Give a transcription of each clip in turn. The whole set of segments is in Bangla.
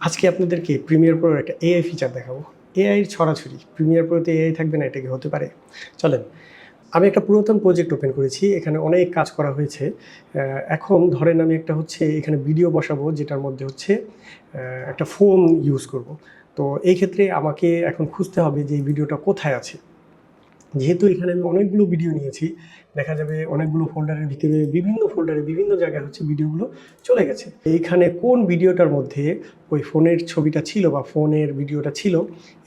আজকে আপনাদেরকে প্রিমিয়ার প্রোর একটা এআই ফিচার দেখাবো। এআই এর ছড়াছড়ি। প্রিমিয়ার প্রোতে এআই থাকবে না, এটা কি হতে পারে? চলেন। আমি একটা পুরাতন প্রজেক্ট ওপেন করেছি। এখানে অনেক কাজ করা হয়েছে। এখন ধরেন আমি একটা এখানে ভিডিও বসাবো, যেটার মধ্যে একটা ফোন ইউজ করব। তো এই ক্ষেত্রে আমাকে এখন খুঁজতে হবে যে এই ভিডিওটা কোথায় আছে। যেহেতু এখানে আমি অনেকগুলো ভিডিও নিয়েছি, দেখা যাবে অনেকগুলো ফোল্ডারের ভিতরে বিভিন্ন ফোল্ডারে বিভিন্ন জায়গায় ভিডিওগুলো চলে গেছে। এইখানে কোন ভিডিওটার মধ্যে ওই ফোনের ছবিটা ছিল বা ফোনের ভিডিওটা ছিল,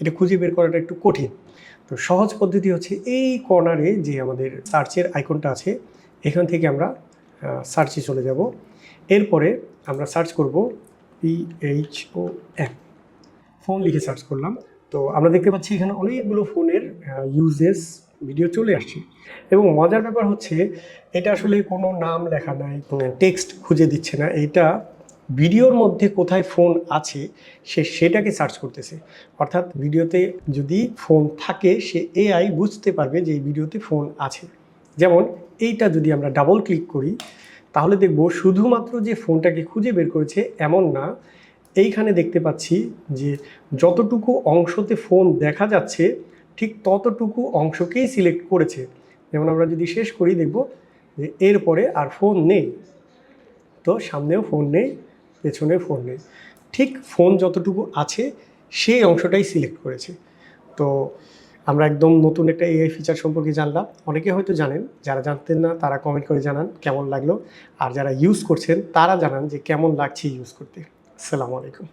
এটা খুঁজে বের করাটা একটু কঠিন। তো সহজ পদ্ধতি হচ্ছে এই কর্নারে যে আমাদের সার্চের আইকনটা আছে, এখান থেকে আমরা সার্চে চলে যাব। এরপরে আমরা সার্চ করব PHON, ফোন লিখে সার্চ করলাম। তো আমরা দেখতে পাচ্ছি এখানে অনেকগুলো ফোনের ইউজেস ভিডিও চলে আসছে। এবং মজার ব্যাপার হচ্ছে, এটা আসলে কোনো নাম লেখা নাই, টেক্সট খুঁজে দিচ্ছে না, এটা ভিডিওর মধ্যে কোথায় ফোন আছে সেটাকে সার্চ করতেছে। অর্থাৎ ভিডিওতে যদি ফোন থাকে, সে এআই বুঝতে পারবে যে এই ভিডিওতে ফোন আছে। যেমন এইটা যদি আমরা ডাবল ক্লিক করি, তাহলে দেখব শুধুমাত্র যে ফোনটাকে খুঁজে বের করেছে এমন না, এইখানে দেখতে পাচ্ছি যে যতটুকু অংশতে ফোন দেখা যাচ্ছে ঠিক ততটুকু অংশকেই সিলেক্ট করেছে। যেমন আমরা যদি শেষ করি, দেখব যে এরপরে আর ফোন নেই। তো সামনেও ফোন নেই, পেছনে ফোন নেই, ঠিক ফোন যতটুকু আছে সেই অংশটাই সিলেক্ট করেছে। তো আমরা একদম নতুন একটা এআই ফিচার সম্পর্কে জানলাম। অনেকে হয়তো জানেন, যারা জানতেন না তারা কমেন্ট করে জানান কেমন লাগলো, আর যারা ইউজ করছেন তারা জানান যে কেমন লাগছে ইউজ করতে। আসসালামু আলাইকুম।